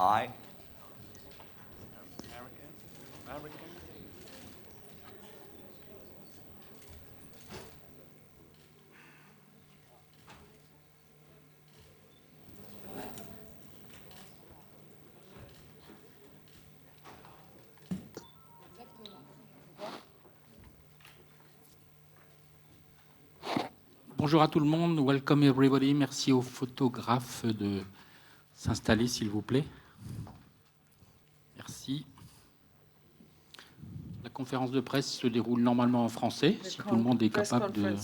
Aye. Bonjour à tout le monde, welcome everybody. Merci aux photographes de s'installer, s'il vous plaît. Merci. La conférence de presse se déroule normalement en français. Si tout le monde est capable de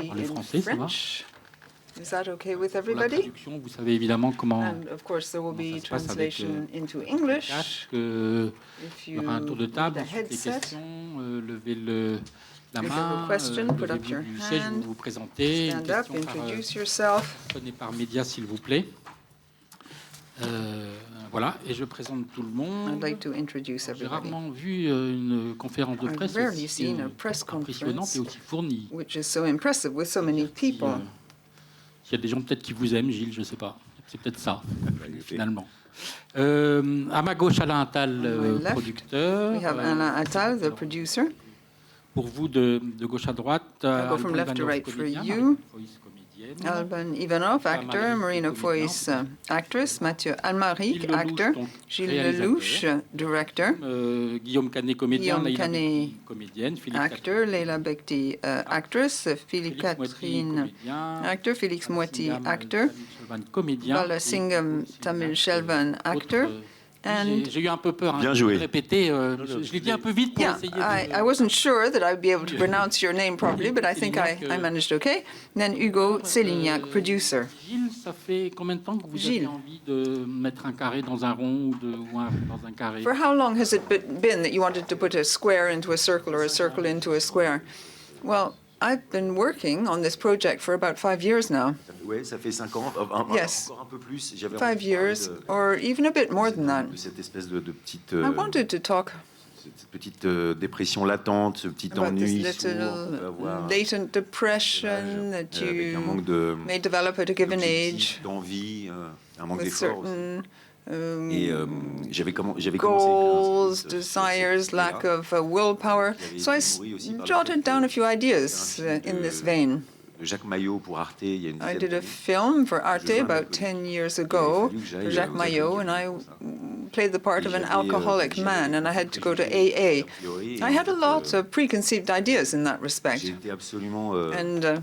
parler français, ça va. Is that okay with Pour la everybody? traduction, vous savez évidemment comment And of course there will be ça se passe avec translation into le English. casque. Il If y aura un tour de you table, need a ensuite les headset, questions, levez la if you have main, a question, put levez up your du siège, hand, vous vous présentez. Une stand up, question par introduce yourself. personne et par média, s'il vous plaît. Voilà, et je présente tout le I'd monde. like to introduce J'ai everybody, rarement vu une conférence de I've presse rarely aussi seen a press impressionnante conference et aussi fournie. which is so impressive with so many people. Il y a des gens peut-être qui vous aiment, Gilles, je ne sais pas. C'est peut-être ça, finalement. À ma gauche, Alain Attal, On my left, producteur. We have Alain Attal, the producer. Pour vous, de gauche à droite, I'll go from left to right for you. Alban Ivanov, actor, Marina Foïs, actress, Mathieu Almaric, actor, Gilles Lelouch, director, Guillaume Canet, comédien, Guillaume Leïla Canet, Bekti, comédienne, Philippe actor, Leila Bekti, actress, Philippe Catherine, actor, Félix Moiti, actor, Balasingam Tamil Shelvan, actor. And j'ai eu un peu peur Bien de joué. répéter. Je l'ai dit un peu vite pour yeah, essayer I wasn't sure that I'd be able to pronounce your name properly, but I think I managed okay. Then Hugo Selignac, producer. Gilles, ça fait combien de temps que vous avez envie de mettre un carré dans un rond ou dans un carré? For how long has it been that you wanted to put a square into a circle or a circle into a square? Well, I've been working on this project for about 5 years now. Oui, ça fait 5 ans, Yes. encore un peu plus. J'avais 5 years, or even a bit more than that. de cette espèce de petite, I wanted to talk cette petite dépression latente, ce petit about this ennui sourd qu'on peut little avoir, latent depression that avec un you manque de may develop at a given age, d'envie, un manque with d'effort aussi. certain Et j'avais commencé goals, à écrire desires, lack of willpower. So I jotted down a few ideas in this vein. de Jacques Maillot pour Arte il y a une I dizaine did a d'années. film for Arte about 10 years ago for Jacques Maillot, and I played the part of an alcoholic man, and I had to go to AA. I had a lot of preconceived ideas in that respect. J'ai été absolument And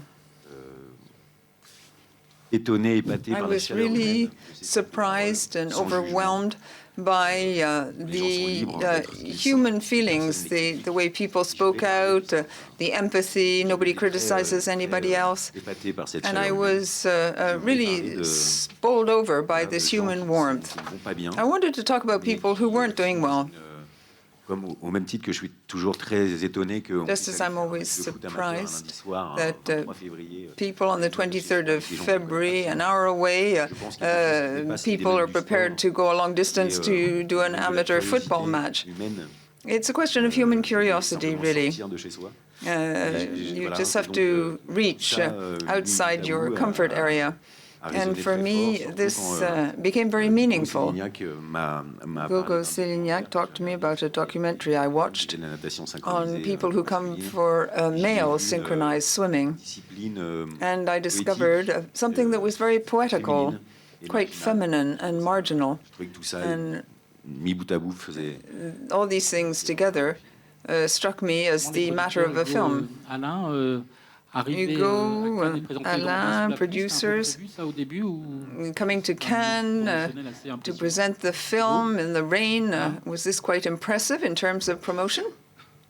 étonné, épaté I par la was chaleur really humaine de ces surprised and sans jugement. overwhelmed by the human feelings, the way people spoke out, the empathy, nobody criticizes anybody else. Épaté par cette And I chaleur humaine. was really bowled over by this human warmth. Qui ne vont pas bien. I wanted to talk about people who weren't doing well. Comme au même titre que je suis toujours très étonné que Just as I'm always surprised that février, people on the 23rd of February, an hour away, people are prepared to go a long distance to do an amateur football match. It's a question of human curiosity, really. You just have to reach outside your comfort area. And for me, this became very meaningful. Gogo Selignac talked to me about a documentary I watched on people who come for male synchronized swimming. And I discovered something that was very poetical, quite feminine and marginal. And all these things together struck me as the matter of a film. Hugo, Alain, producers, coming to Cannes to present the film in the rain. Was this quite impressive in terms of promotion?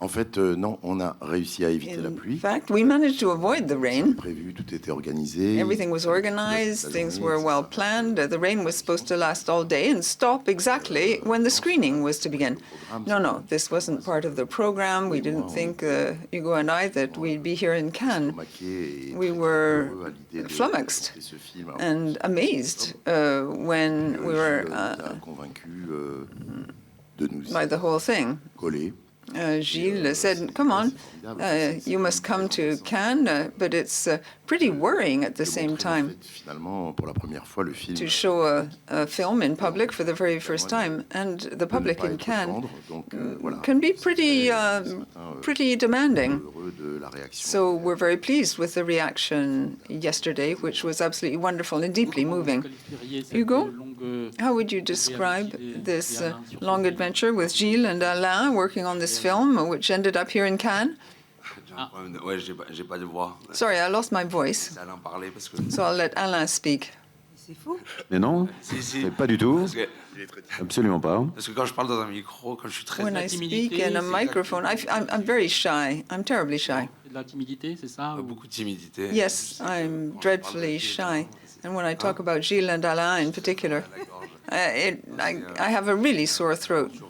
En fait, non, on a réussi à éviter la pluie. In fact, we managed to avoid the rain. Prévu, tout était organisé. Everything was organized, things were well planned. The rain was supposed to last all day and stop exactly when the screening was to begin. No, this wasn't part of the program. We didn't think, Hugo and I, that we'd be here in Cannes. We were flummoxed and amazed when we were by the whole thing. Gilles said, come on, you must come to Cannes, but it's pretty worrying at the same time Finalement, pour la première fois, le film to show a film in public for the very first time. And the public in Cannes can be pretty demanding. heureux de la réaction. So we're very pleased with the reaction yesterday, which was absolutely wonderful and deeply moving. Hugo, how would you describe this long adventure with Gilles and Alain working on this film, which ended up here in Cannes? Ouais, j'ai pas de voix. Sorry, I lost my voice, C'est Alain parler parce que. so I'll let Alain speak. C'est fou. Mais non, Si. pas du tout. Parce Absolument pas. que quand je parle dans un micro, quand je suis très. When I speak in a microphone, I'm very shy. I'm terribly shy. C'est de la timidité, c'est ça ou- Beaucoup de timidité. Yes, I'm dreadfully shy. And when I talk about Gilles and Alain in particular, I have a really sore throat. Sur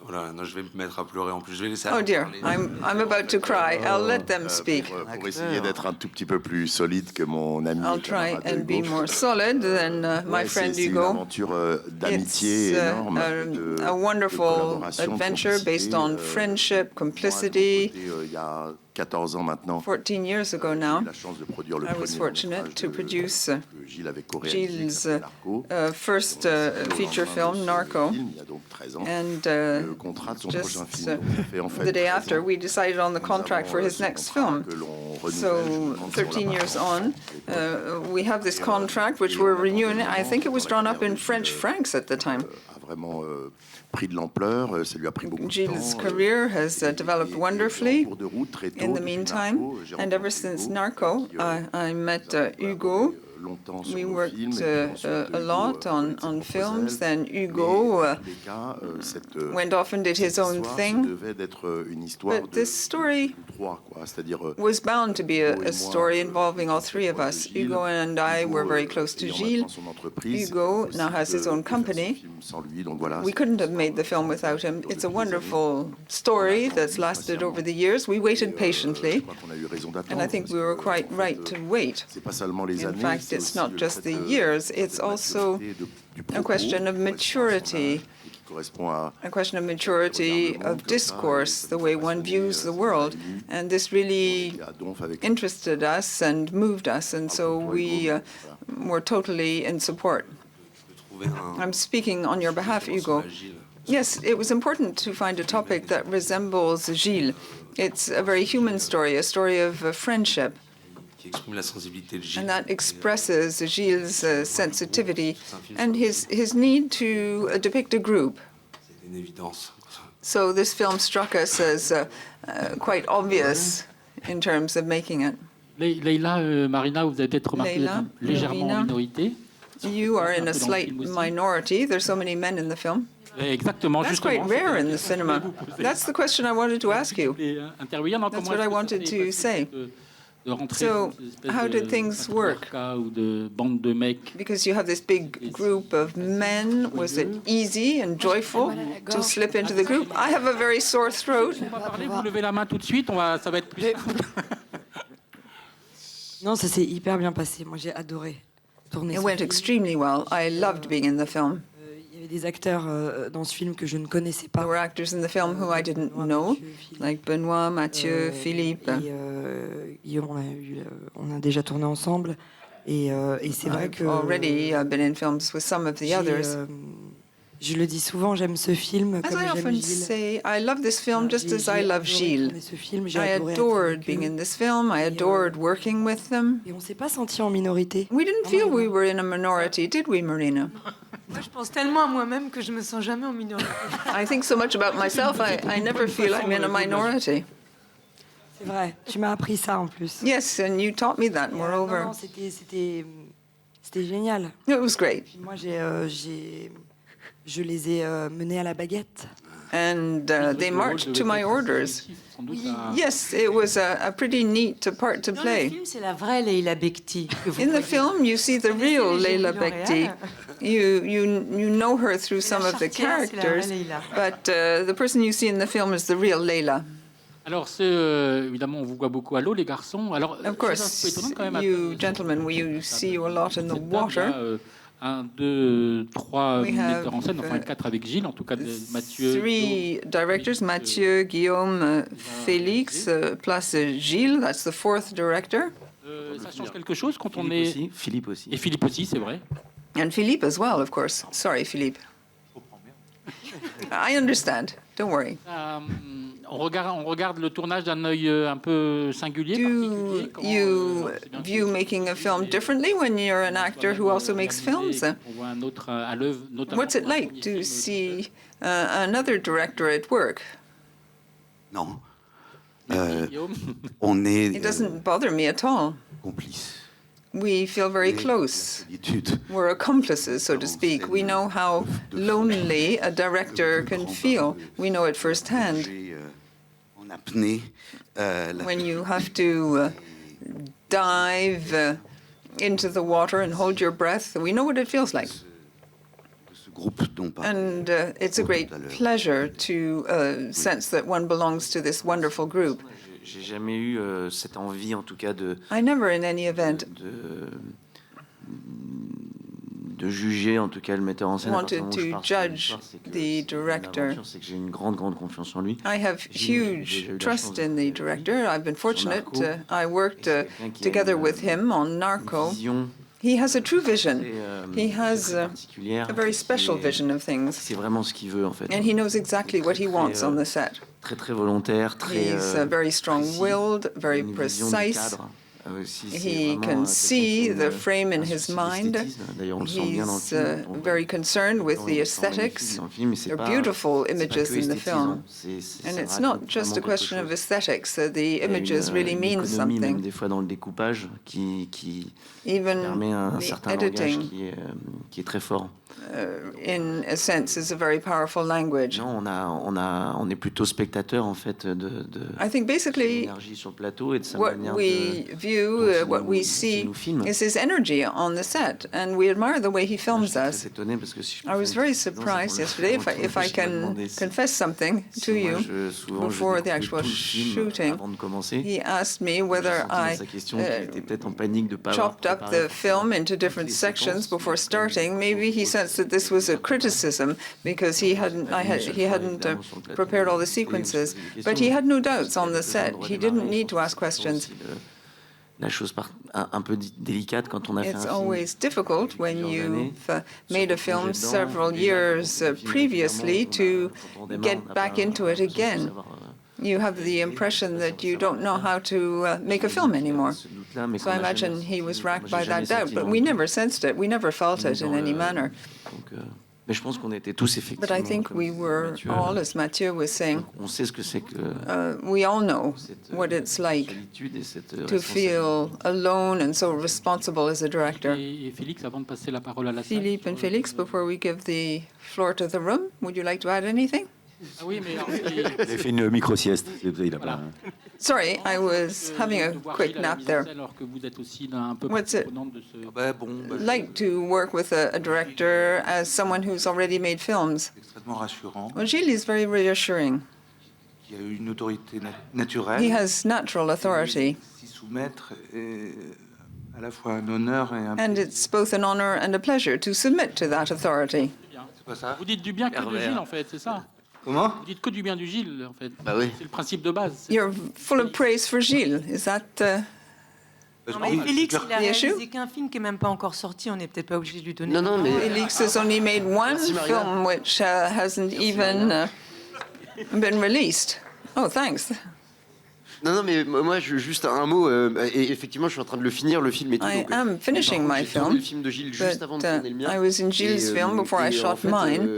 voilà, non, je vais me mettre à pleurer en plus. Je vais laisser Oh Alain dear, parler. I'm about to cry. I'll let them speak. Pour essayer d'être un tout petit peu plus solide que mon ami. I'll et try camarade and be Hugo. more solid than my Ouais, friend c'est une Hugo. aventure d'amitié It's énorme, de a wonderful collaboration, de adventure based complicité. on friendship, Moi, complicity. de mon côté, il y a 14 ans maintenant, 14 years ago now, j'ai eu la chance de produire le I was premier fortunate long-métrage to de- produce que Gilles avait co-réalisé, qui Gilles' s'appelle Narco. first feature film, Narco. Il y a donc 13 ans. And Le contrat de son just prochain film. Donc, ça fait en fait the day 13 ans. after, we decided on the contract for his next film. So 13 years on, we have this contract which we're renewing. I think it was drawn up in French francs at the time. A vraiment pris de l'ampleur, ça lui a pris beaucoup de Gilles' temps. career has developed wonderfully En cours de route, très tôt, in the depuis meantime, Narco, j'ai and ever rencontré since Hugo, Narco, qui, I met nous avons Hugo. collaboré longtemps sur We nos worked films, et puis ensuite, a Hugo, lot avec ses on propres films. ailes. Then Mais, Hugo dans tous les cas, cette, went off and did his cette own histoire, thing. ça devait d'être une histoire But de this story nous trois, quoi. C'est-à-dire was bound to be a story involving all three of us. Hugo and I were very close to Gilles. Hugo now has his own company. We couldn't have made the film without him. It's a wonderful story that's lasted over the years. We waited patiently, and I think we were quite right to wait. In fact, it's not just the years, it's also a question of maturity. A question of maturity of discourse, the way one views the world. And this really interested us and moved us, and so we were totally in support. I'm speaking on your behalf, Hugo. Yes, it was important to find a topic that resembles Gilles. It's a very human story, a story of friendship. And that expresses Gilles' sensitivity and his need to depict a group. So this film struck us as quite obvious in terms of making it. Leïla, Marina, vous avez peut-être remarqué Leïla, légèrement en Marina. minorité. You are in a slight minority. There's so many men in the film. Exactement, That's justement. quite rare in the cinema. That's the question I wanted to ask you. Intervenir, non, That's comment what I est-ce que ça wanted s'est to passé say. de rentrer So, dans cette espèce how de did things work? patriarcat ou de bande de mecs? Because you have this big group of men, was it easy and joyful to slip into the group? I have a very sore throat. On va parler, vous levez la main tout de suite, ça va être plus simple. Non, ça s'est hyper bien passé. Moi, j'ai adoré tourner It ce went film. extremely well. I loved being in the film. Il y avait des acteurs dans ce film que je ne connaissais pas. There were actors in the film who I didn't know, like Benoît, Mathieu, Philippe. Et on a déjà tourné ensemble. Et c'est vrai I've que already been in films with some of the j'ai, others. je le dis souvent, j'aime ce film As comme I j'aime often Gilles. say, I love this film just J'ai- as I j'ai love adoré Gilles. tourner ce film, j'ai I adoré être adored avec being eux. in this film. I adored working with them. Et on s'est pas senti en minorité. We didn't feel we were in a minority, did we, Marina? Moi, je pense tellement à moi-même que je me sens jamais en minorité. I think so much about myself, I never feel I'm in a minority. C'est vrai, tu m'as appris ça en plus. Yes, and you taught me that, Non, moreover. non, c'était génial. It was great. Puis moi, je les ai menés à la baguette. And they marched to my orders. Sans doute à- Yes, it was a pretty neat part to Dans le play. film, c'est la vraie Leïla Bekti que vous In the voyez. film, you see the real les Leila Gilles Bekti. L'Oréal. You know her through C'est la some of the charretière, c'est la vraie characters, Leïla. but the person you see in the film is the real Leila. Alors, évidemment, on vous voit beaucoup à l'eau, les garçons. Alors, Of c'est un peu course, étonnant quand même. you gentlemen, you see you a lot in the cette table, il y a, water. 1, 2, 3 We metteurs en scène, have, enfin 4 avec Gilles, en tout cas Mathieu. Three directors, Mathieu, Guillaume, Félix, plus Gilles, that's the fourth director. Ça change quelque chose quand on Philippe est... aussi, Philippe aussi. Et Philippe aussi, c'est vrai. And Philippe as well, of course. Sorry, Philippe. I understand. Don't worry. On regarde le tournage d'un œil un peu singulier, Do particulier. Comment, you c'est bien view making a film differently when you're an actor who also makes films? On voit un autre à l'œuvre, notamment. What's it pour un like premier to film, see another director at work? Non. Guillaume. On est It doesn't bother me at all. complices. We feel very Et close. la solitude. We're accomplices, so to speak. We know how lonely a director can feel. We know it firsthand. Plonger, en apnée. When you have to dive into the water and hold your breath, we know what it feels like. Ce groupe dont parlait And it's a great pleasure to sense that one belongs to this wonderful group. J'ai jamais eu cette envie, en tout cas, I never, in any event, de juger, en tout cas, le metteur en scène. À partir wanted du moment où to je pars sur judge l'histoire, c'est que the c'est une director. aventure, c'est que j'ai une grande confiance en lui. I have J'ai eu huge la trust chance in de the director. I've been fortunate. I worked Et c'est quelqu'un qui a together une- with him on Une Narco. vision He has a true vision. très, He has très particulière, a very qui special est- vision of things. C'est vraiment ce qu'il veut, en fait. And he knows exactly what he wants on the set. Très volontaire, très He's very strong-willed, very une vision du precise. cadre. Aussi, c'est He vraiment, can quelqu'un see qui a the frame in un his souci mind. d'esthétisme. D'ailleurs, on le sent bien dans le He's film. On voit very concerned with tant the il est aesthetics. magnifique dans le film, mais c'est They're pas- beautiful c'est pas images que in the esthétisant. film. Ça And it's raconte not just a vraiment question quelque of chose. aesthetics. The Il y a images really une mean économie, même something. des fois dans le découpage, qui Even permet un the certain langage editing, qui est très fort. in a sense, is a very powerful language. Non, on est plutôt spectateur en fait de I think son basically énergie sur le plateau et de sa what manière we de view, what we see, nous filme. is his energy on the set, and we admire the way he films J'étais us. très étonné parce que si je peux I faire was une very petite confidence, surprised yesterday, if I can confess something to you, before the actual shooting. Avant de commencer, He asked me j'ai whether senti dans I sa question qu'il était peut-être en panique de pas avoir chopped up préparé the film into different sections before starting. Maybe he sensed that this was a criticism because he hadn't prepared all the sequences. But he had no doubts on the set. He didn't need to ask questions. La chose un peu délicate quand on a fait It's un film. always difficult when plusieurs années, you've made a film several years previously to get back into it again. You have the impression that you don't know how to make a film anymore. So I imagine he was racked by that doubt, but we never sensed it. We never felt it in any manner. Mais je pense qu'on était tous effectivement. But I think comme we were Mathieu, all, as Mathieu was saying, on sait ce que c'est que we all know cette what it's like solitude et cette to feel alone and so responsible as a director. Et Félix, avant de passer la parole à la salle. Philippe and Felix, before we give the floor to the room, would you like to add anything? Ah oui, mais alors, Il a fait une micro-sieste. Il a Voilà. pas... Sorry, I was having a de voir quick Gilles à la nap mise en there. scène, alors que vous êtes aussi un peu What's it prenante de ce. Like to work with a director as someone who's already made films? Extrêmement rassurant. Well, Gilles is very reassuring. Il y a une autorité naturelle. He has natural authority, S'y soumettre est à la fois un honneur et un and it's both an honor and a pleasure to submit to that authority. C'est pas ça? Vous dites du bien que de Gilles, en fait, c'est ça? Comment? Vous dites que du bien du Gilles, en fait. Bah oui. C'est le principe de base. You're full of praise for Gilles. Is that Non, mais Félix, il a The issue? réalisé qu'un film qui n'est même pas encore sorti. On n'est peut-être pas obligé de lui donner. Non, non, mais Felix has only made one Maria. film which hasn't even been released? Oh, thanks. non, mais moi, juste un mot. Et effectivement, je suis en train de le finir, le film et tout. I donc, am finishing par contre, my j'ai tourné film, le film de Gilles juste avant de but tourner le mien. I was in Gilles' film before I shot en fait, mine.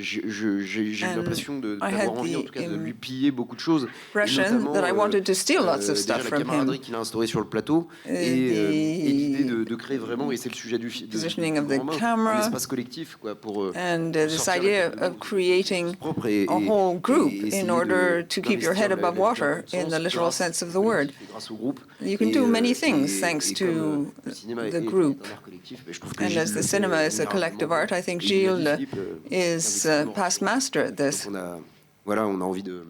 J'ai eu And l'impression I had d'avoir envie, en the tout cas, de lui piller beaucoup de choses. Et impression notamment, that I wanted to steal lots of déjà stuff la from him. camaraderie qu'il a instaurée sur le plateau et l'idée de créer vraiment, et c'est le sujet du film, Positioning of the un camera. espace collectif, quoi, pour And this sortir idea avec of creating propre a whole group essayer in order to keep your head d'investir above le water sens in the literal grâce sense of the au word. collectif et grâce au groupe. You can do many things thanks to le cinéma the est group. un art collectif, mais je trouve que And Gilles as the le cinema fait is a collective admirablement. art, I think Et il a dit, Gilles Philippe, is investit past master at this. Donc on a envie de...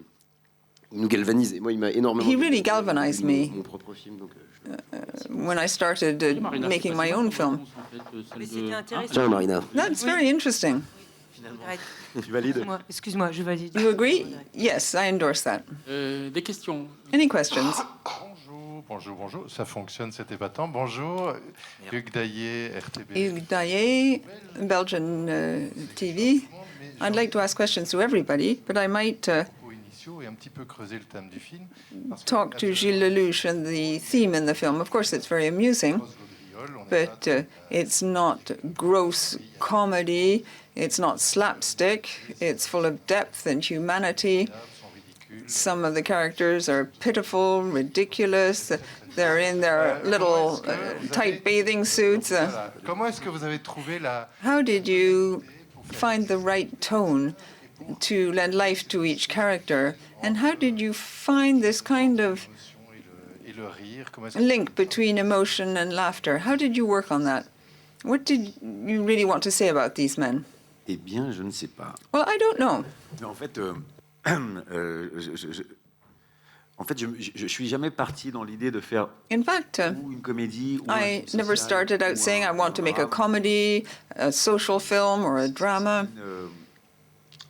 Il nous galvanise. Et moi, il m'a énormément... He really galvanized me. Mon propre film, donc je when I started making my own film. Mais c'était intéressant. Tiens, Marina. That's very interesting. Tu valides? Excuse-moi, je valide. You agree? Yes, I endorse that. Des questions? Any questions? Bonjour. Ça fonctionne, c'est épatant. Bonjour, Hugues Daillé, RTB. Hugues Daillé, Belgian TV. I'd like to ask questions to everybody, but I might Et un petit peu creuser le thème du film. talk to Gilles Lelouch and the theme in the film. Of course, it's very amusing, but it's not gross comedy. It's not slapstick. It's full of depth and humanity. Some of the characters are pitiful, ridiculous. They're in their little tight bathing suits. Comment est-ce que vous avez trouvé la... How did you find the right tone to lend life to each character? And how did you find this kind of et le rire? Comment est-ce link between emotion and laughter? How did you work on that? What did you really want to say about these men? Eh bien, je ne sais pas. Well, I don't know. Mais en fait, je suis jamais parti dans l'idée de faire In fact, ou une comédie ou un I film never social, started out ou saying I want to make a drame. comedy, a social film, or a drama.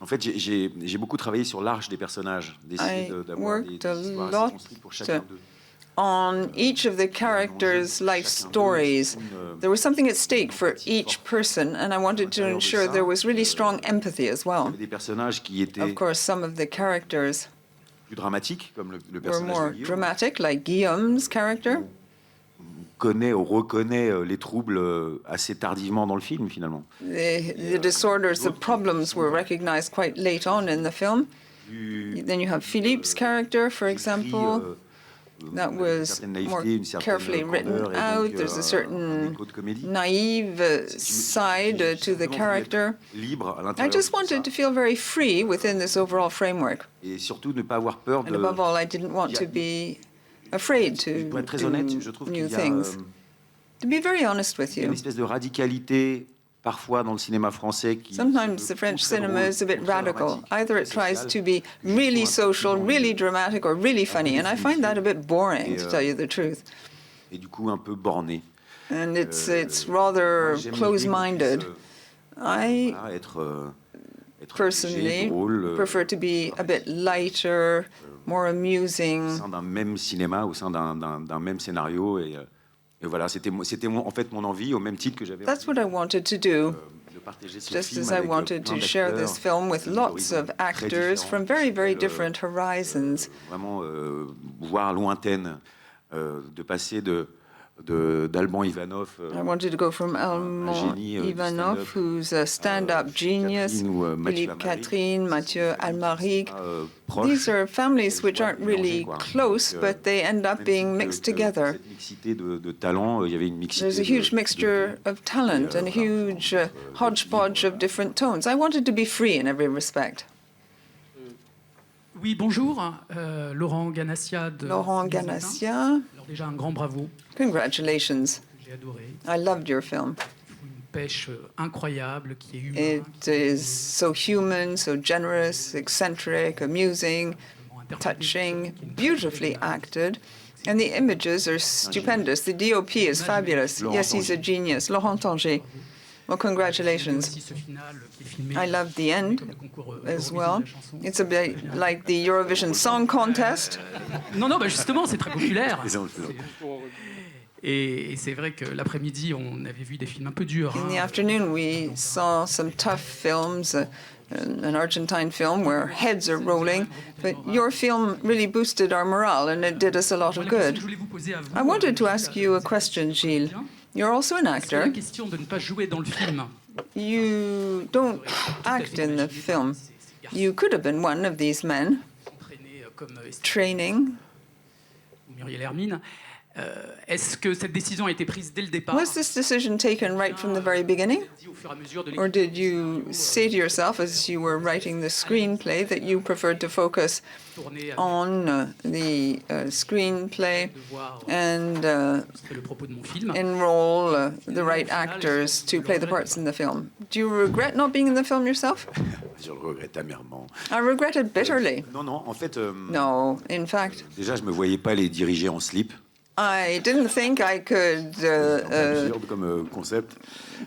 En fait, j'ai beaucoup travaillé sur l'arche des personnages, d'essayer I d'avoir des worked a histoires lot assez construites pour chacun d'eux. On each of the characters' life stories, there was something at stake for each person, and I wanted to ensure there was really strong empathy as Il y well. avait des personnages qui étaient Of course, some of the characters plus dramatiques, comme le were personnage more de Guillaume. dramatic, like Guillaume's character. On reconnaît les troubles assez tardivement dans le film, finalement. The disorders, the problems were recognized quite late on in the film. Then you have Philippe's character, for example. That was more carefully written out. There's a certain naive side to the character. I just wanted to feel very free within this overall framework. Et surtout ne pas avoir peur And above all, I didn't want to be afraid to Pour être très honnête, je do trouve new qu'il y a things. To be very honest with une you, espèce de radicalité parfois dans le cinéma français qui sometimes the French cinema is a bit radical. Either it tries to be really social, really dramatic, or really funny, and I find that a bit boring, to tell you the truth. et du coup un peu borné. And it's rather J'aime close-minded. l'idée I voilà, être léger, personally drôle, prefer to be a bit lighter, more au amusing. sein d'un même cinéma, au sein d'un même scénario. Et voilà, c'était en fait mon envie, au même titre que j'avais That's what I wanted to do, de partager ce just film as I avec wanted plein to share d'acteurs, this film with lots of d'horizons très actors from very, very different horizons. Vraiment, voire lointaine, de passer d'Alban Ivanov, I wanted to go from Alban génie, du Ivanov, stand-up, who's a stand-up genius, Catherine ou Mathieu Philippe Amalric. Catherine, Mathieu Almaric. proche. These are families which aren't mélangés, really quoi. close, Donc, but they end up même being si mixed que together. Cette mixité de talents, il y avait une mixité. There's a huge mixture of talent and a huge hodgepodge of different tones. I wanted to be free in every respect. Oui, bonjour. Laurent Ganassia de Laurent Les Ateints. Ganassia, Alors déjà, un grand bravo. congratulations. J'ai adoré. I loved your film. Une pêche incroyable qui est humaine. It is so human, so generous, eccentric, amusing, touching, beautifully acted, and the images are stupendous. The DOP is fabulous. Yes, he's a genius. Laurent Tanger. Well, congratulations. Aussi ce final qui est filmé I love the end comme le concours as Eurovision well. de la chanson. It's a bit like the Eurovision Song Contest. Non, bah justement, c'est très populaire. Les autres. Et c'est vrai que l'après-midi, on avait vu des films un peu durs. In the hein. afternoon, we saw some tough films, an Argentine film where heads are rolling, but your film really boosted our morale and it did us a lot of good. Je voulais vous poser à vous, I wanted to ask you a question, Gilles. You're also an Est-ce que la actor. question de ne pas jouer dans le film, You don't act in the film. You could have been one of these men entraîné comme Estelle training. ou Muriel Hermine, est-ce que cette décision a été prise dès le départ? Was this decision taken right from the very beginning? Dit au fur et à mesure de Or l'écriture did you say to yourself as you were writing the screenplay that you preferred to focus tournée à on the screenplay de voir and le propos de mon film? enroll the right actors to play the parts in the film? Do you regret not being in the film yourself? Je le regrette amèrement. I regret it bitterly. Non, en fait, No, in fact, déjà, je me voyais pas les diriger en slip. I didn't think I could Absurde comme concept.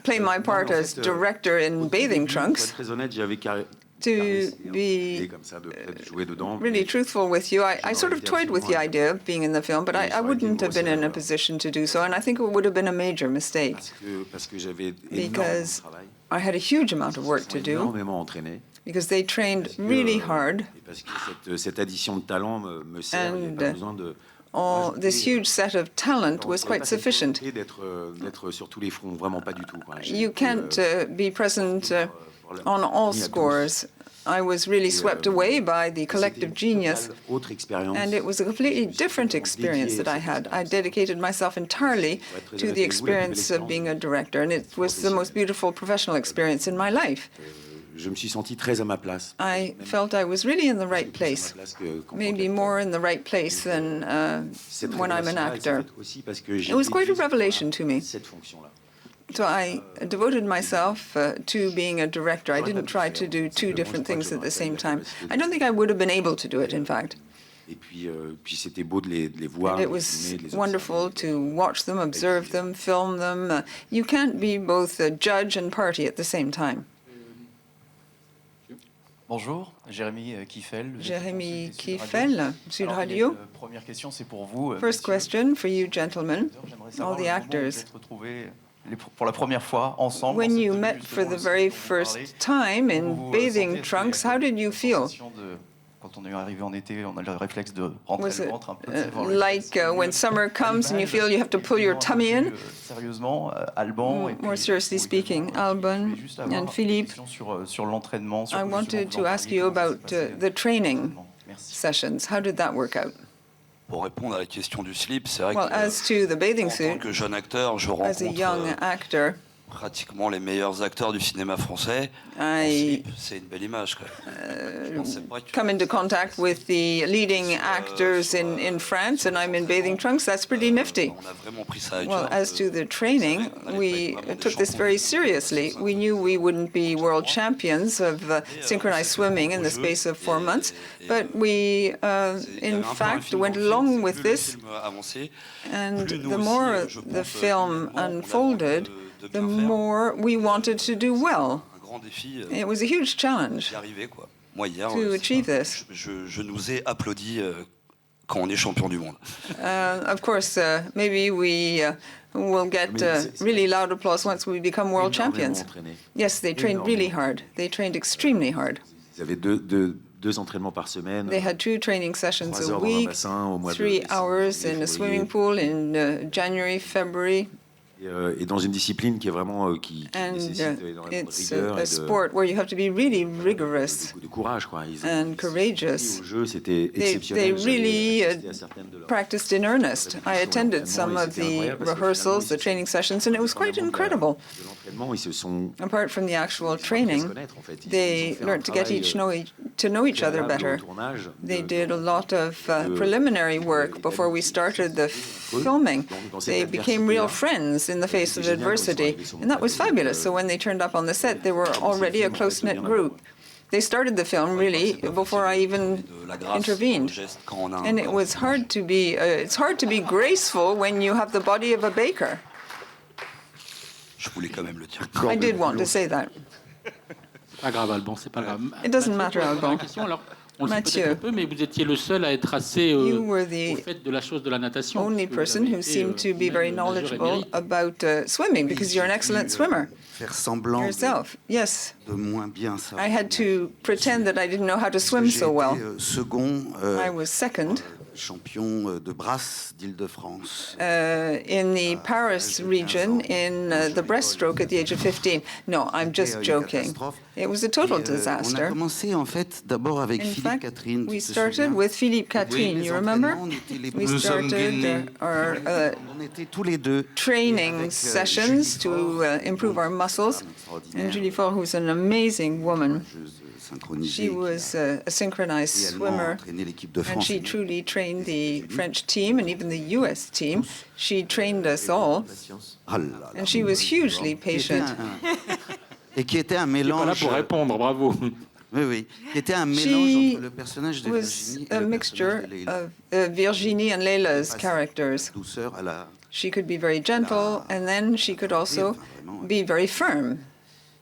play my part as director in bathing trunks. Très honnête, j'avais To be comme ça, de peut-être jouer dedans. really truthful with you, I sort of toyed with the idea of being in the film, but I wouldn't have been in a position to do so, and I think it would have been a major mistake Parce que j'avais because I had a huge amount of work to do, énormément entraîné. because they trained really hard, Et parce que cette addition de talent me sert. Il n'y a pas besoin de this huge set of talent was quite sufficient. D'être sur tous les fronts, vraiment pas du tout. You can't be present on all scores. I was really swept away by the collective genius, and it was a completely different experience that I had. I dedicated myself entirely to the experience of being a director, and it was the most beautiful professional experience in my life. Je me suis senti très à ma place. I felt I was really in the right place, maybe more in the right place than when I'm an actor. It was quite a revelation to me. So I devoted myself to being a director. I didn't try to do two different things at the same time. I don't think I would have been able to do it, in fact. Et puis c'était beau de les voir. And it was wonderful to watch them, observe them, film them. You can't be both a judge and party at the same time. Bonjour, Jérémy Kiffel. Jérémy Kiffel, Sud Radio. Première question, c'est pour vous. First question for you, gentlemen, all the actors. Pour la première fois ensemble. When you met for the very first time in bathing trunks, how did you feel? Quand on est arrivé en été, on a le réflexe de rentrer le ventre un peu. Like when summer comes and you feel you have to pull your tummy in? Sérieusement, Alban. More seriously speaking, Alban and Philippe, sur l'entraînement. I wanted to ask you about the training sessions. How did that work out? Pour répondre à la question du slip, c'est vrai Well, as to the bathing en tant suit, que jeune acteur, je as a young rencontre actor, pratiquement les meilleurs acteurs du cinéma français. I C'est une belle image. come into contact with the leading actors in France, and I'm in bathing trunks. That's pretty nifty. Well, as to the training, we took this very seriously. We knew we wouldn't be world champions of synchronized swimming in the space of 4 months, but we, in fact, went along with this, and the more the film unfolded, the more we wanted to do well. It was a huge challenge to achieve this. Je nous ai applaudi quand on est champion du monde. Of course, maybe we will get really loud applause once we become world champions. Yes, they trained really hard. They trained extremely hard. Ils avaient deux entraînements par semaine. They had 2 training sessions a week, 3 hours in a swimming pool in January, February. Et dans une discipline qui est vraiment qui nécessite énormément de rigueur a sport where you have to be really rigorous de courage, quoi. And courageous. Au jeu, c'était exceptionnel. They really practiced in earnest. I attended some of the rehearsals, the training sessions, and it was quite incredible. Apart from the actual training, they learned to get to know each other better. They did a lot of preliminary work before we started the filming. They became real friends in the face of adversity, and that was fabulous. So when they turned up on the set, they were already a close-knit group. They started the film really before I even intervened, and it was hard to be. It's hard to be graceful when you have the body of a baker. Je voulais quand même le dire. I did want to say that. C'est pas grave, Alban, c'est pas grave. It doesn't matter, Alban. On le sait peut-être un peu, mais vous étiez le seul à être assez au fait de la chose de la natation. Only person who seemed to be very knowledgeable about swimming, because you're an excellent swimmer. Faire semblant yourself, yes. De moins bien savoir. I had to pretend that I didn't know how to swim so well. Second, I was second. Champion de brasse d'Île-de-France. In the Paris region, in the breaststroke at the age of 15. No, I'm just joking. It was a total disaster. On a commencé en fait d'abord avec Philippe Catherine. We started with Philippe Catherine, you remember? We started our training sessions to improve our muscles. And Julie Faure, who's an amazing woman, she was a synchronized swimmer, and she truly trained the French team and even the US team. She trained us all, and she was hugely patient. Et qui était un mélange. Là pour répondre, bravo. Oui, oui. Qui était un mélange She entre le personnage de was Virginie et a le mixture personnage de Leila. of Virginie and Leila's characters. Douceur à la... She could be very gentle, and then she could also be very firm.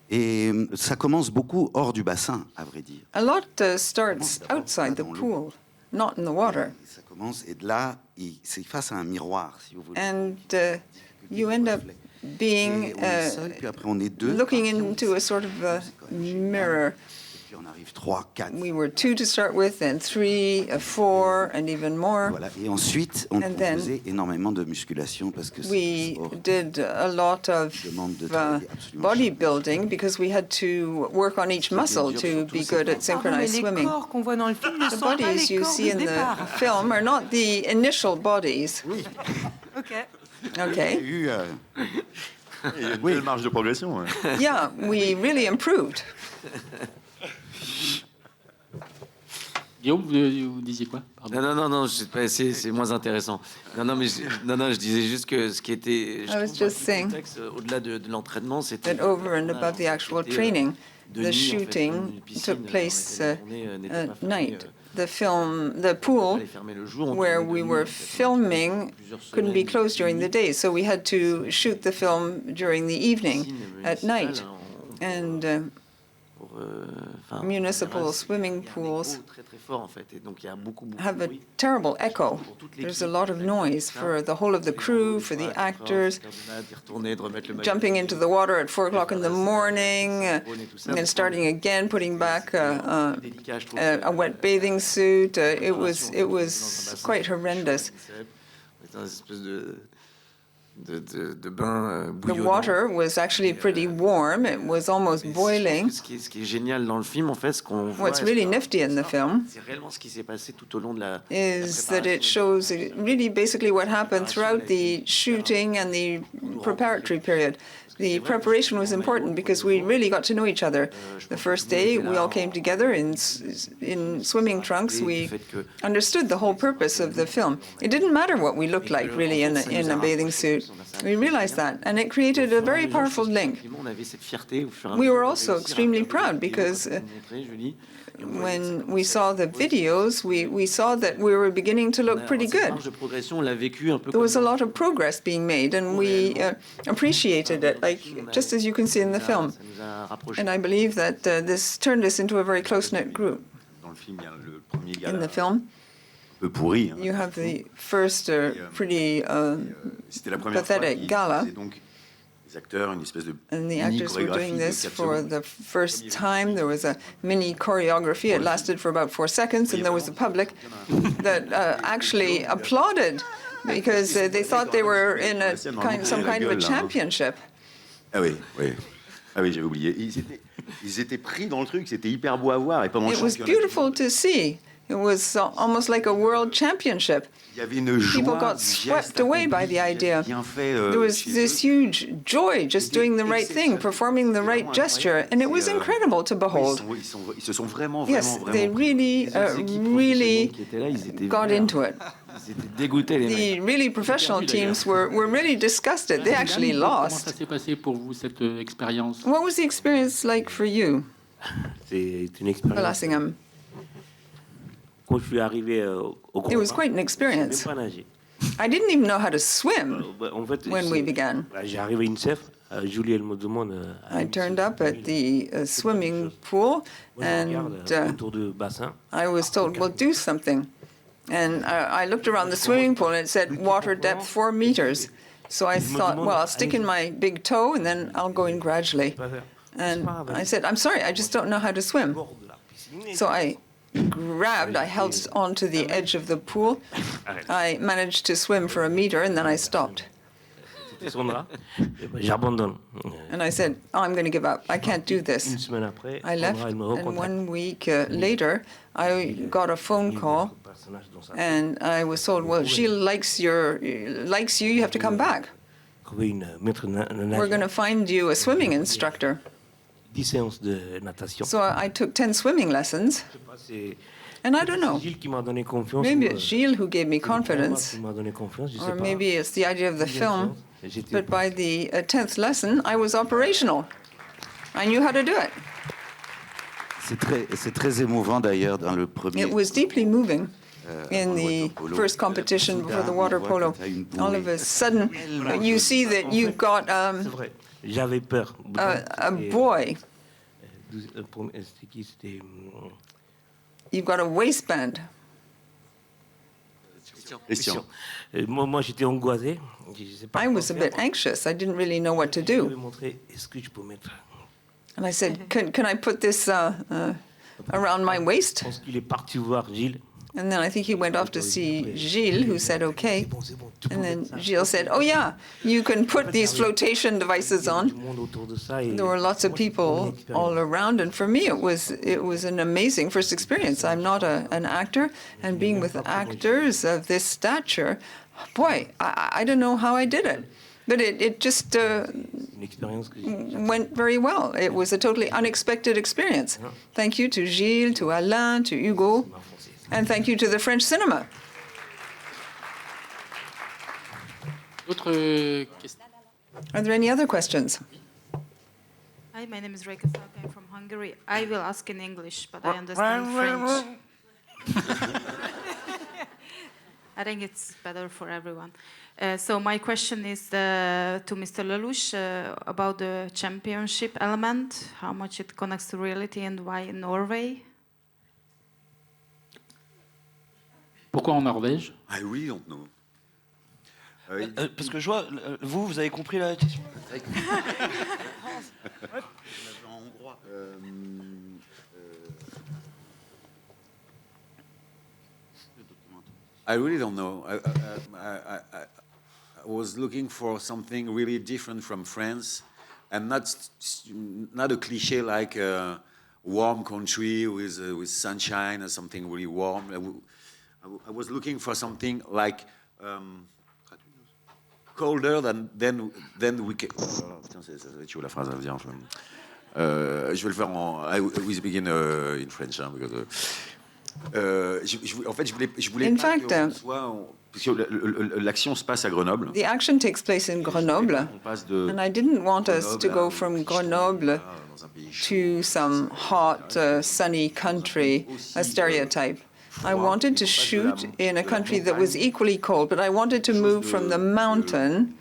Et ça commence beaucoup hors du bassin, à vrai dire. A lot starts outside the pool, not in the water. Ça commence, et de là, c'est face à un miroir, si vous voulez. And you end up being Et on est seul, puis après on est deux. looking into a sort of a mirror. Puis on arrive 3, 4. We were 2 to start with, and 3, 4, and even more. Voilà. Et ensuite, on And then faisait énormément de musculation parce que we did a lot of bodybuilding because we had to work on each muscle to be good at synchronized swimming. Les corps qu'on voit dans le film ne The sont pas bodies les you corps see de in the départ. film are not the initial bodies. Ok. Il y a Okay. eu, Il y a une belle marge de progression. Ouais. Yeah, we really improved. Guillaume, vous disiez quoi? Pardon. Non, c'est moins intéressant. Je disais juste que ce qui était... I was just saying Au-delà de l'entraînement, c'était... that over and above the actual training, the shooting took place at night. The pool where we were filming couldn't be closed during the day, so we had to shoot the film during the evening, at night. And municipal swimming pools have a terrible echo. There's a lot of noise for the whole of the crew, for the actors, jumping into the water at 4 o'clock in the morning, and starting again, putting back a wet bathing suit. It was quite horrendous. The water was actually pretty warm. It was almost boiling. Ce qui est génial dans le film, en fait, ce qu'on voit, What's really nifty in the film c'est réellement ce qui s'est passé tout au long de la is that it shows really basically what happened throughout the shooting and the preparatory period. The preparation was important because we really got to know each other. The first day, we all came together in swimming trunks. We understood the whole purpose of the film. It didn't matter what we looked like, really, in a bathing suit. We realized that, and it created a very powerful link. We were also extremely proud because when we saw the videos, we saw that we were beginning to look pretty good. There was a lot of progress being made, and we appreciated it, like just as you can see in the film. And I believe that this turned us into a very close-knit group. In the film, you have the first pretty pathetic gala. And the actors were doing this for the first time. There was a mini choreography. It lasted for about 4 seconds, and there was a public that actually applauded because they thought they were in some kind of a championship. Ah oui, j'avais oublié. Ils étaient pris dans le truc, c'était hyper beau à voir. Et pendant le It was beautiful to see. It was almost like a world championship. People got swept away by the idea. There was this huge joy just doing the right thing, performing the right gesture, and it was incredible to behold. Yes, they really got into it. The really professional teams were really disgusted. They actually lost. Comment ça s'est passé pour vous, cette expérience? What was the experience like for you, C'est une expérience. Balasingham? Quand je suis arrivé au It was quite an experience. I didn't even know how to swim En fait, when we began. J'ai arrivé à INSEF. Julie, elle me demande. I turned up at the swimming pool, and autour du bassin. I was told, well, do something. And I looked around the swimming pool, and it said water depth 4 meters. So I thought, well, I'll stick in my big toe, and then I'll go in gradually. And I said, I'm sorry, I just don't know how to swim. So I held onto the edge of the pool. I managed to swim for 1 meter, and then I stopped. J'abandonne. And I said, oh, I'm going to give up. I can't do this. I left, and 1 week later, I got a phone call, and I was told, well, Gilles likes you, you have to come back. We're going to find you a swimming instructor. So I took 10 swimming lessons. And I don't know, maybe it's Gilles who gave me confidence, or maybe it's the idea of the film, but by the 10th lesson, I was operational. I knew how to do it. C'est très émouvant d'ailleurs dans le premier. It was deeply moving in the first competition before the water polo. All of a sudden, you see that you've got C'est vrai. J'avais peur. a boy. C'était qui? C'était. You've got a waistband. Christian. Moi, j'étais angoissé. Je sais pas I quoi was a faire, bit moi. anxious. I didn't really know what to Je lui ai do. montré, est-ce que je peux mettre. And I said, can I put this around my waist? Je pense qu'il est parti voir Gilles. And then I think he went off to see Gilles, who said, okay. And then Gilles said, oh yeah, you can put these flotation devices on. Tout le monde autour de ça. Et There were lots of people all around, and for me, it was an amazing first experience. I'm not an actor, and being with actors of this stature, boy, I don't know how I did it, but it just une expérience que j'ai. went very well. It was a totally unexpected experience. Thank you to Gilles, to Alain, to Hugo, and thank you to the French cinema. D'autres questions? Are there any other questions? Hi, my name is Reka Falk. I'm from Hungary. I will ask in English, but I understand French. I think it's better for everyone. So my question is to Mr. Lelouch about the championship element, how much it connects to reality and why in Norway? Pourquoi en Norvège? I really don't know. Parce que je vois, vous avez compris la question? I really don't know. I was looking for something really different from France, and not a cliché like a warm country with sunshine or something really warm. I was looking for something like colder than we can. Putain, ça va être chaud la phrase à dire. Je vais le faire en. I will begin in French, hein, because. En fait, je voulais In pas fact, qu'on soit parce que l'action se passe à Grenoble. The action takes place in Grenoble, On passe de and I didn't want us to go from Grenoble dans un pays chaud, to some hot, sunny country, a stereotype. I wanted to shoot in a country that was equally cold, but I wanted to move from the mountain,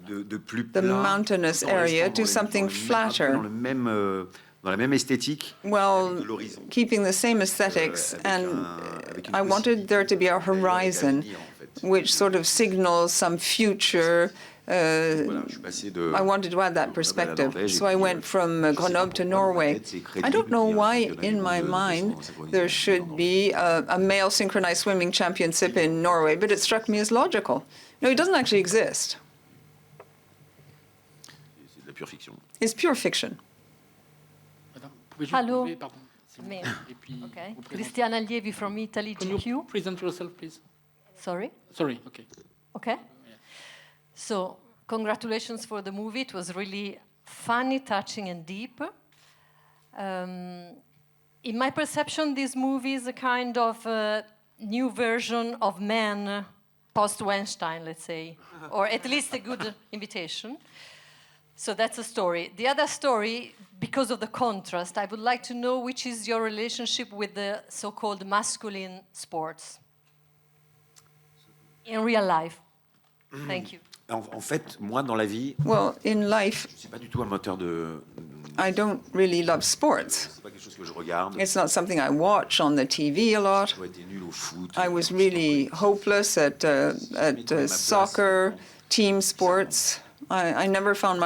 de plus the plat, mountainous tout en area, restant to something un peu flatter, dans la même esthétique while de l'horizon. keeping the same aesthetics. And I wanted there to be a horizon, which sort of signals some future. Voilà, je suis passé de I wanted to add that perspective. So I went from Grenoble to Norway. I don't know why in my mind there should be a male synchronized swimming championship in Norway, but it struck me as logical. No, it doesn't actually exist. c'est de la pure fiction. It's pure fiction. Madame, pouvez-vous Allô? lever, pardon, s'il vous plaît, et puis Okay. vous présenter. Christiana Lievi from Italy, Can you GQ. present yourself, please? Sorry. Sorry, okay. Okay. So, congratulations for the movie. It was really funny, touching, and deep. In my perception, this movie is a kind of new version of Men post-Weinstein, let's say, or at least a good invitation. So that's a story. The other story, because of the contrast, I would like to know which is your relationship with the so-called masculine sports in real life. Thank you. En fait, moi, dans la vie, Well, in life, je suis pas du tout un moteur de. I don't really love sports. C'est pas quelque chose que je regarde. It's not something I watch on the TV a lot. J'ai été nul au foot. I was really hopeless at soccer, team sports. I never found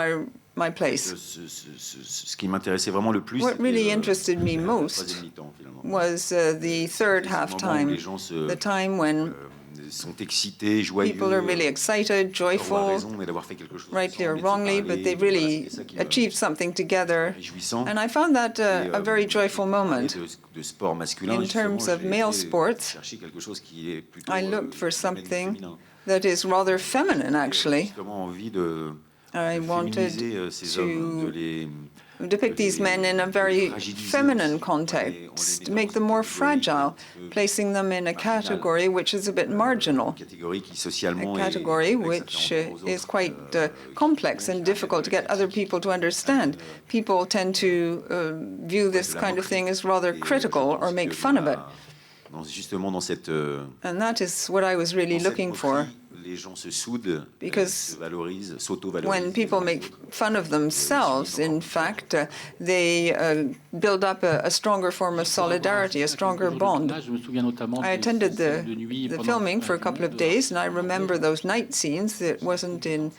my place. Ce qui m'intéressait vraiment le plus, What really c'était, interested me la most troisième mi-temps, finalement. was the third C'est ce moment où halftime, les gens the time when sont excités, joyeux. people are really excited, d'avoir joyful, raison et d'avoir fait quelque chose rightly or ensemble et de se wrongly, parler, but they voilà, really c'est ça qui me achieved something together. réjouissant. And I found that a very joyful moment. De sport masculin, In justement, terms of j'ai male été sports, chercher quelque chose qui est plutôt, I looked for du domaine something féminin. that is rather feminine, actually. Justement envie de I wanted féminiser ces hommes, de depict these men in a very feminine context, make them more fragile, placing them in a category which is a bit marginal, a category which is quite complex and difficult to get other people to understand. People tend to view this kind of thing as rather critical or make fun of it. And that is what I was really looking for. Because when people make fun of themselves, in fact, they build up a stronger form of solidarity, a stronger bond. I attended the filming for a couple of days, and I remember those night scenes. It wasn't in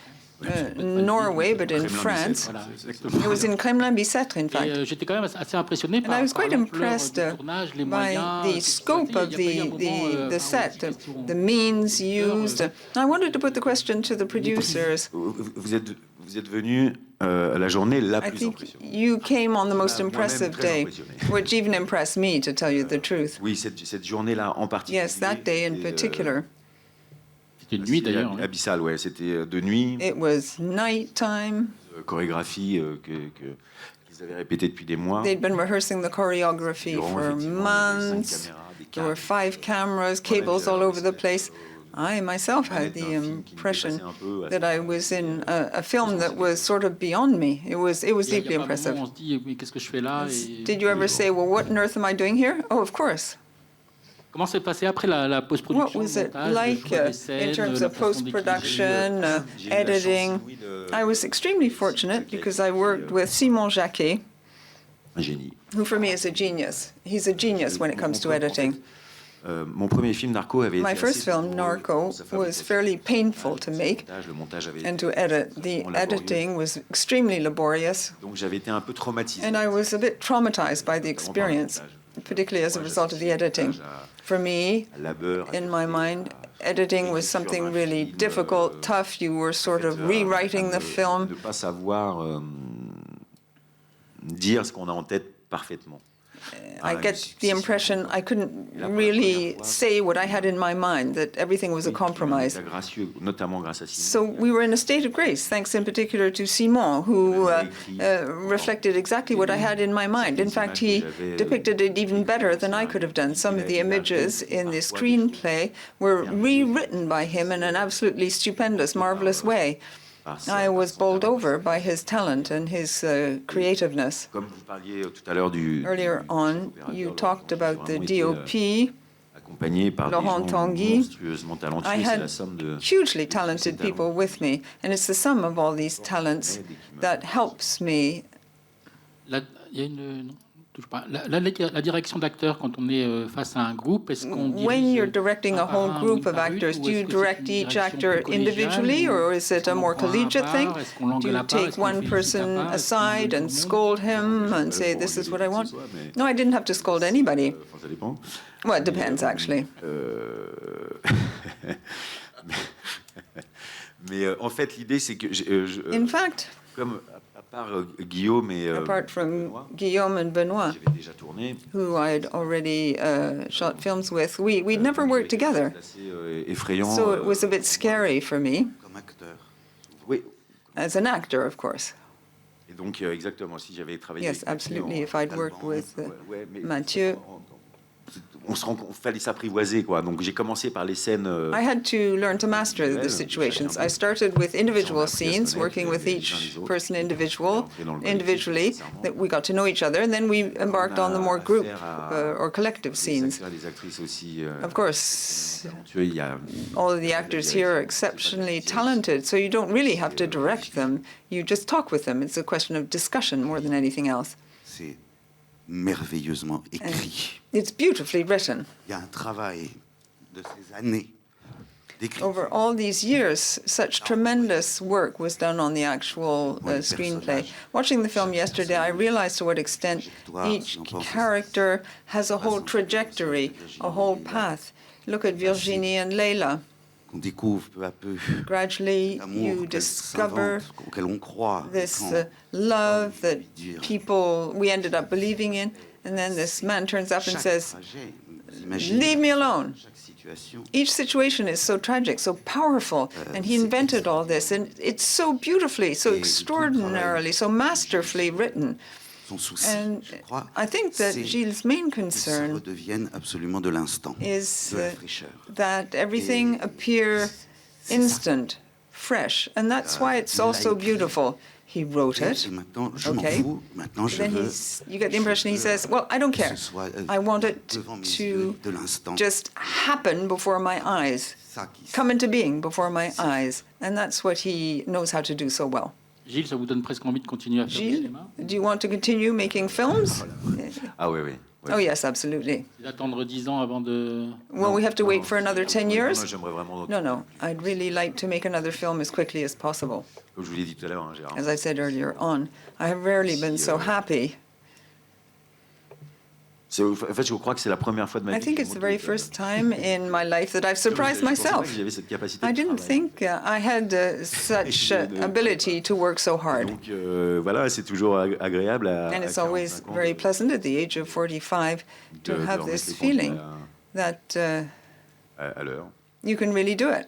Norway, but in France. It was in Kremlin-Bicêtre, in fact. And I was quite impressed by the scope of the set, the means used. I wanted to put the question to the producers. Vous êtes venu à la journée la plus impressionnante. You came on the most impressive day, which even impressed me, to tell you the truth. Oui, cette journée-là en particulier. Yes, that day in particular. C'était de nuit d'ailleurs. Abyssal, ouais, c'était de nuit. It was nighttime. Chorégraphie qu'ils avaient répétée depuis des mois. They'd been rehearsing the choreography for months. There were 5 cameras, cables all over the place. I myself had the impression that I was in a film that was sort of beyond me. It was deeply impressive. Did you ever say, well, what on earth am I doing here? Oh, of course. Comment s'est passé après la post-production? What was it like in terms of post-production, editing? I was extremely fortunate because I worked with Simon Jacquet, who for me is a genius. He's a genius when it comes to editing. My first film, Narco, was fairly painful to make and to edit. The editing was extremely laborious, and I was a bit traumatized by the experience, particularly as a result of the editing. For me, in my mind, editing was something really difficult, tough. You were sort of rewriting the film. De ne pas savoir dire ce qu'on a en tête parfaitement. I get the impression I couldn't really say what I had in my mind, that everything was a compromise. So we were in a state of grace, thanks in particular to Simon, who reflected exactly what I had in my mind. In fact, he depicted it even better than I could have done. Some of the images in the screenplay were rewritten by him in an absolutely stupendous, marvelous way. I was bowled over by his talent and his creativeness. Earlier on, you talked about the DOP, Laurent Tanguy. I had hugely talented people with me, and it's the sum of all these talents that helps me. La direction d'acteurs, quand on est face à un groupe, est-ce qu'on dirige? When you're directing a whole group of actors, do you direct each actor individually, or is it a more collegiate thing? Do you take one person aside and scold him and say, this is what I want? No, I didn't have to scold anybody. Well, it depends, actually. Mais en fait, l'idée, c'est que... In fact, comme apart from Guillaume and Benoit, who I'd already shot films with, we'd never worked together. So it was a bit scary for me, as an actor, of course. Yes, absolutely. If I'd worked with Mathieu, fallait s'apprivoiser, quoi. Donc j'ai commencé par les scènes. I had to learn to master the situations. I started with individual scenes, working with each person individually. That we got to know each other, and then we embarked on the more group or collective scenes. Of course, all of the actors here are exceptionally talented, so you don't really have to direct them. You just talk with them. It's a question of discussion more than anything else. Merveilleusement écrit. It's beautifully written. Il y a un travail de ces années d'écriture. Over all these years, such tremendous work was done on the actual screenplay. Watching the film yesterday, I realized to what extent each character has a whole trajectory, a whole path. Look at Virginie and Leila. On découvre peu à peu. Gradually, you discover this love that we ended up believing in, and then this man turns up and says, leave me alone. Chaque situation. Each situation is so tragic, so powerful, and he invented all this, and it's so beautifully, so extraordinarily, so masterfully written. Son souci, And je crois, I think that c'est Gilles' main que ça concern redevienne absolument de l'instant, is de la fraîcheur. that everything appear instant, fresh, and that's why it's also beautiful. He wrote it. Et maintenant, je m'en Okay. fous. Maintenant, je Then veux you get the impression he says, well, I don't que care. ce soit I want it devant mes to yeux, de l'instant. just happen before my eyes, Ça qui come into being before my eyes. And that's what he knows how to do so well. Gilles, ça vous donne presque envie de continuer à faire du Gilles, cinéma? do you want to continue making films? Ah oui, oui. oui. Oh, yes, absolutely. D'attendre 10 ans avant de... Will we have to wait for another 10 years? Moi, j'aimerais vraiment. No. I'd really like to make another film as quickly as possible. Comme je vous l'ai dit tout à l'heure, hein, Gérard. As I said earlier on, I have rarely been so happy. En fait, je crois que c'est la première fois de ma vie. I think it's the very first time in my life that I've surprised myself. J'avais cette capacité. I de didn't travail. think I had such ability to work so hard. Donc voilà, c'est toujours agréable à. And it's à always 45 ans very pleasant at the age of 45 to de have remettre this les feeling comptes that à l'heure. you can really do it.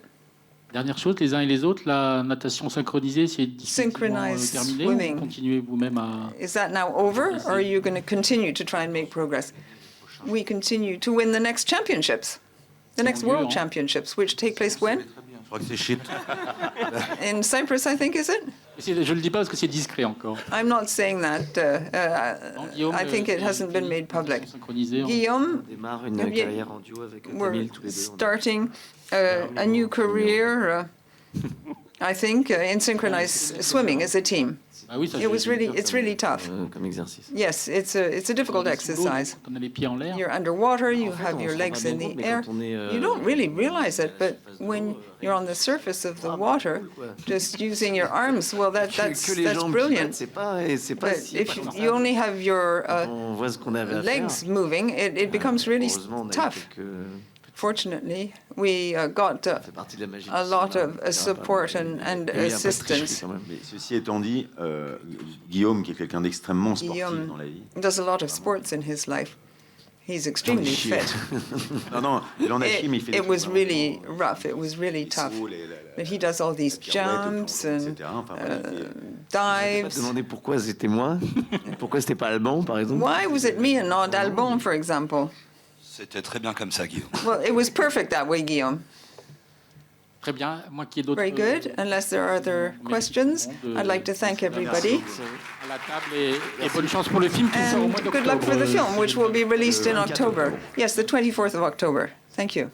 Dernière chose, les uns et les autres, la natation synchronisée, c'est difficilement Synchronized terminé ou swimming. vous continuez vous-même à... Is that now over, or are you going to continue to try and make progress? We continue to win the next championships, the next Bon Dieu, world hein. championships, which take place when? Je crois que c'est Chypre. In Cyprus, I think, is it? Je ne le dis pas parce que c'est discret encore. I'm not saying that. Guillaume, I think it hasn't been made public. Synchronisé. Guillaume, On démarre une Yeah. carrière en duo avec we're Camille tous les deux. starting a new career, I think, in synchronized swimming as a team. Ah oui, ça, It's really tough. Comme exercice. Yes, it's a difficult exercise. Quand on a les pieds en l'air. You're underwater, you En fait, have on your se rend legs pas in bien the compte, mais air. quand on est, You don't really realize it, but when you're on the surface of the water, just using your arms, well, that's que les jambes brilliant. c'est pas But if you only have your on voit ce qu'on avait à legs faire. moving, it becomes really Heureusement, on a eu tough. quelques- Fortunately, we got ça fait partie de la magie a du lot cinéma, of on dira support pas, and mais il y a un peu de tricherie assistance. quand même. Mais ceci étant dit, Guillaume, qui est quelqu'un d'extrêmement sportif Guillaume dans la vie. does a lot of sports in his life. He's extremely chier. fit. Non, il en a chié, mais il fait des It was trucs really vraiment- rough. It was really tough. sauts, But he does all these jumps and etc. Enfin, voilà, il fait- Pas dives. demander pourquoi c'était moi, pourquoi c'était pas Alban par exemple. Why was it me and not Albon, for example? C'était très bien comme ça, Guillaume. Well, it was perfect that way, Guillaume. Très bien. Moi qui ai d'autres... Very good. Unless there are other questions, I'd like to thank everybody. à la table et bonne chance pour le film qui sort au And mois d'octobre. good luck for the film, which will be released in October. Yes, the 24th of October. Thank you.